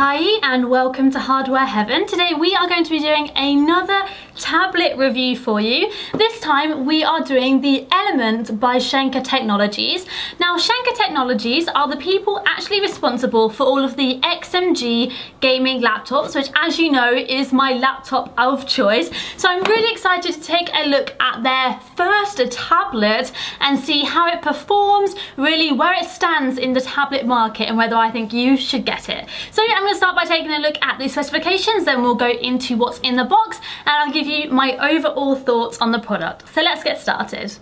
Kaeyi and welcome to Hardware Heaven. Today we are going to be doing another tablet review for you. This time we are doing the Element by Schenker Technologies. Now Schenker Technologies are the people actually responsible for all of the XMG gaming laptops, which as you know is my laptop of choice. So I'm really excited to take a look at their first tablet and see how it performs, really where it stands in the tablet market and whether I think you should get it. So I'm going to start by taking a look at the specifications, then we'll go into what's in the box and I'll give you my overall thoughts on the product. So let's get started.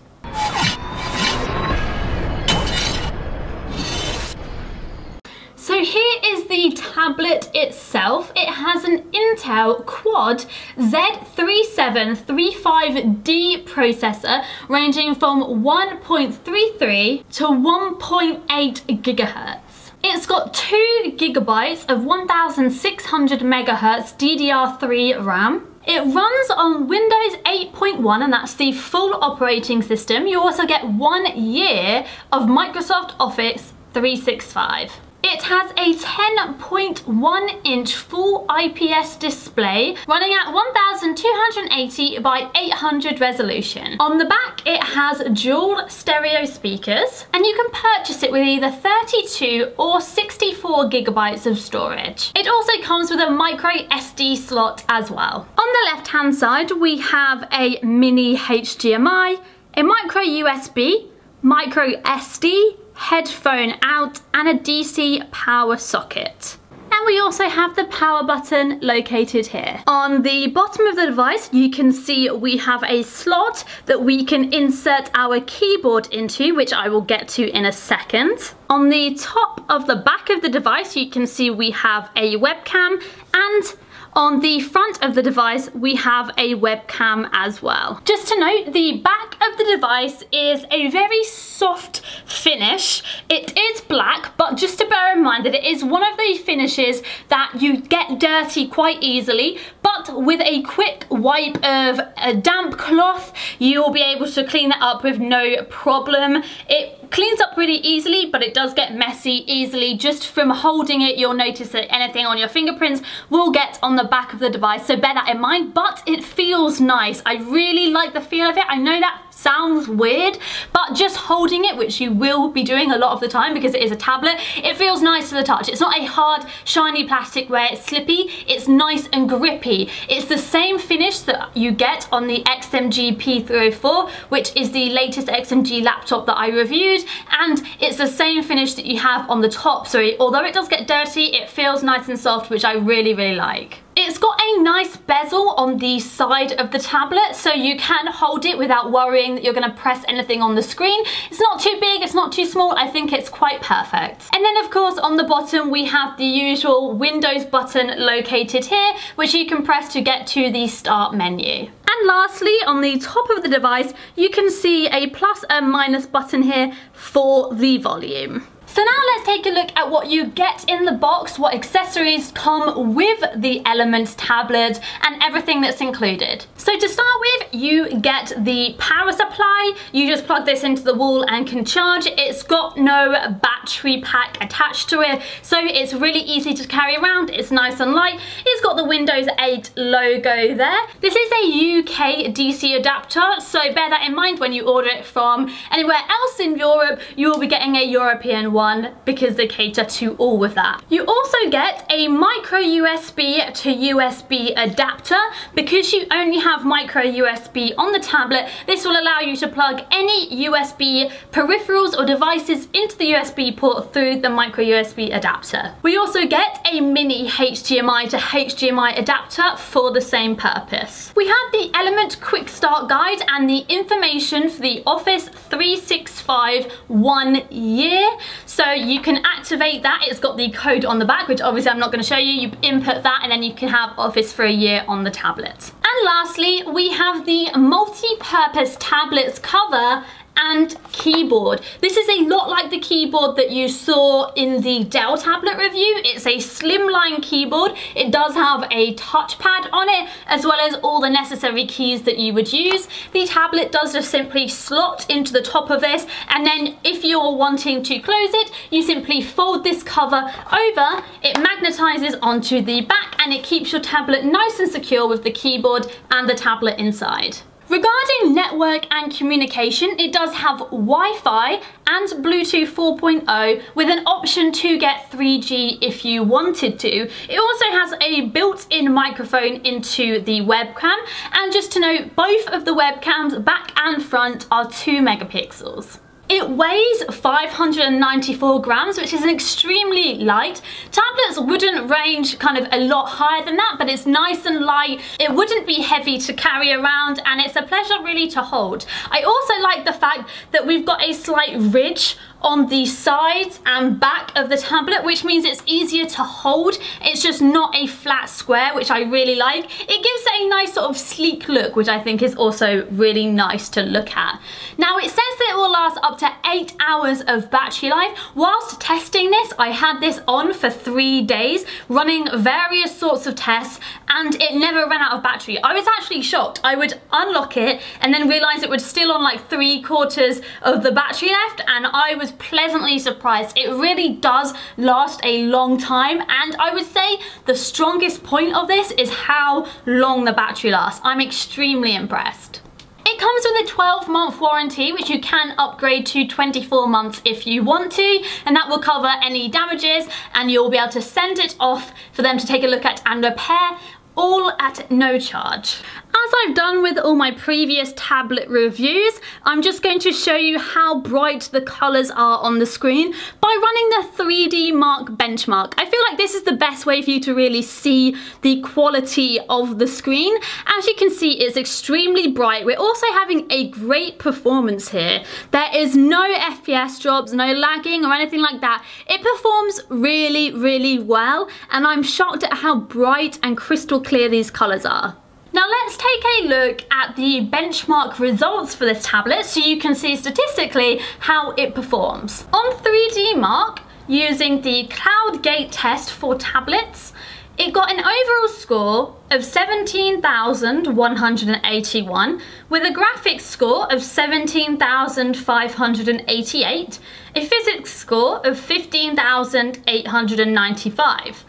So here is the tablet itself. It has an Intel Quad Z3735D processor ranging from 1.33 to 1.8 gigahertz. It's got 2 gigabytes of 1600 megahertz DDR3 RAM. It runs on Windows 8.1 and that's the full operating system. You also get 1 year of Microsoft Office 365. It has a 10.1 inch full IPS display running at 1280 by 800 resolution. On the back it has dual stereo speakers and you can purchase it with either 32 or 64 gigabytes of storage. It also comes with a micro SD slot as well. On the left hand side we have a mini HDMI, a micro USB, micro SD, headphone out and a DC power socket. And we also have the power button located here. On the bottom of the device you can see we have a slot that we can insert our keyboard into, which I will get to in a second. On the top of the back of the device you can see we have a webcam, and on the front of the device we have a webcam as well. Just to note, the back of the device is a very soft finish. It is black, but just to bear in mind that it is one of those finishes that you get dirty quite easily, but with a quick wipe of a damp cloth you will be able to clean that up with no problem. It cleans up really easily, but it does get messy easily. Just from holding it you'll notice that anything on your fingerprints will get on the back of the device, so bear that in mind. But it feels nice. I really like the feel of it. I know that sounds weird, but just holding it, which you will be doing a lot of the time because it is a tablet, it feels nice to the touch. It's not a hard shiny plastic where it's slippy, it's nice and grippy. It's the same finish that you get on the XMG P304, which is the latest XMG laptop that I reviewed, and it's the same finish that you have on the top. So although it does get dirty, it feels nice and soft, which I really like. It's got a nice bezel on the side of the tablet, so you can hold it without worrying that you're going to press anything on the screen. It's not too big, it's not too small, I think it's quite perfect. And then of course on the bottom we have the usual Windows button located here, which you can press to get to the start menu. And lastly, on the top of the device you can see a plus and minus button here for the volume. So now let's take a look at what you get in the box, what accessories come with the Element tablet and everything that's included. So to start with, you get the power supply. You just plug this into the wall and can charge. It's got no battery pack attached to it, so it's really easy to carry around. It's nice and light. It's got the Windows 8 logo there. This is a UK DC adapter, so bear that in mind when you order it from anywhere else in Europe. You will be getting a European one because they cater to all of that. You also get a micro USB to USB adapter. Because you only have micro USB on the tablet, this will allow you to plug any USB peripherals or devices into the USB port through the micro USB adapter. We also get a mini HDMI to HDMI adapter for the same purpose. We have the Element Quick Start Guide and the information for the Office 365 1 year. So you can activate that. It's got the code on the back, which obviously I'm not going to show you. You input that and then you can have Office for a year on the tablet. And lastly, we have the multi-purpose tablets cover and keyboard. This is a lot like the keyboard that you saw in the Dell tablet review. It's a slimline keyboard. It does have a touchpad on it, as well as all the necessary keys that you would use. The tablet does just simply slot into the top of this, and then if you're wanting to close it, you simply fold this cover over, it magnetizes onto the back, and it keeps your tablet nice and secure with the keyboard and the tablet inside. Regarding network and communication, it does have Wi-Fi and Bluetooth 4.0 with an option to get 3G if you wanted to. It also has a built-in microphone into the webcam, and just to note, both of the webcams, back and front, are 2 megapixels. It weighs 594 grams, which is extremely light. Tablets wouldn't range kind of a lot higher than that, but it's nice and light. It wouldn't be heavy to carry around, and it's a pleasure really to hold. I also like the fact that we've got a slight ridge on the sides and back of the tablet, which means it's easier to hold. It's just not a flat square, which I really like. It gives it a nice sort of sleek look, which I think is also really nice to look at. Now, it says that it will last up to 8 hours of battery life. Whilst testing this, I had this on for 3 days, running various sorts of tests, and it never ran out of battery. I was actually shocked. I would unlock it and then realize it was still on like 3/4 of the battery left, and I was pleasantly surprised. It really does last a long time, and I would say the strongest point of this is how long the battery lasts. I'm extremely impressed. It comes with a 12-month warranty, which you can upgrade to 24 months if you want to, and that will cover any damages, and you'll be able to send it off for them to take a look at and repair, all at no charge. As I've done with all my previous tablet reviews, I'm just going to show you how bright the colours are on the screen by running the 3D Mark benchmark. I feel like this is the best way for you to really see the quality of the screen. As you can see, it's extremely bright. We're also having a great performance here. There is no FPS drops, no lagging or anything like that. It performs really, really well, and I'm shocked at how bright and crystal clear these colours are. Now let's take a look at the benchmark results for this tablet so you can see statistically how it performs. On 3D Mark, using the Cloud Gate test for tablets, it got an overall score of 17,181 with a graphics score of 17,588, a physics score of 15,895.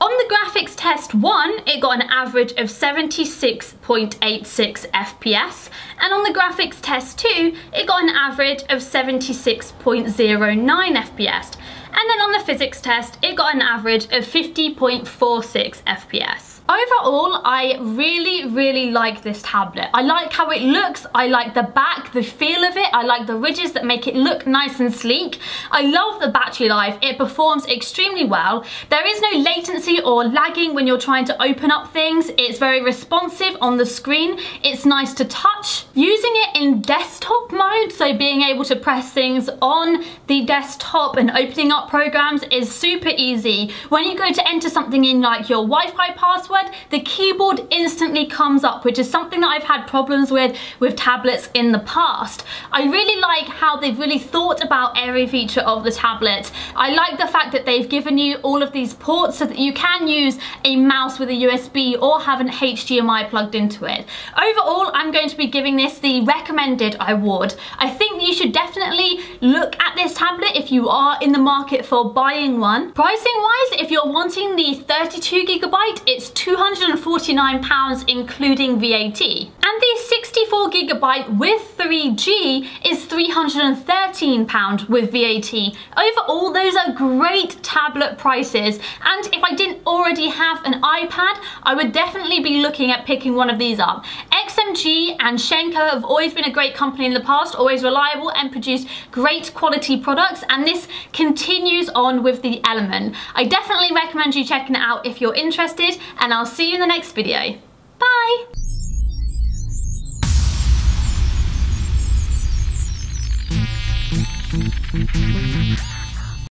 On the graphics test 1, it got an average of 76.86 FPS, and on the graphics test 2, it got an average of 76.09 FPS. And then on the physics test, it got an average of 50.46 FPS. Overall, I really, really like this tablet. I like how it looks, I like the back, the feel of it, I like the ridges that make it look nice and sleek. I love the battery life, it performs extremely well. There is no latency or lagging when you're trying to open up things. It's very responsive on the screen, it's nice to touch. Using it in desktop mode, so being able to press things on the desktop and opening up programs is super easy. When you go to enter something in like your Wi-Fi password, the keyboard instantly comes up, which is something that I've had problems with tablets in the past. I really like how they've really thought about every feature of the tablet. I like the fact that they've given you all of these ports so that you can use a mouse with a USB or have an HDMI plugged into it. Overall, I'm going to be giving this the recommended award. I think you should definitely look at this tablet if you are in the market for buying one. Pricing wise, if you're wanting the 32GB, it's £249 including VAT. And the 64GB with 3G is £313 with VAT. Overall, those are great tablet prices, and if I didn't already have an iPad, I would definitely be looking at picking one of these up. XMG and Schenker have always been a great company in the past, always reliable and produce great quality products, and this continues on with the Element. I definitely recommend you checking it out if you're interested, and I'll see you in the next video. Bye!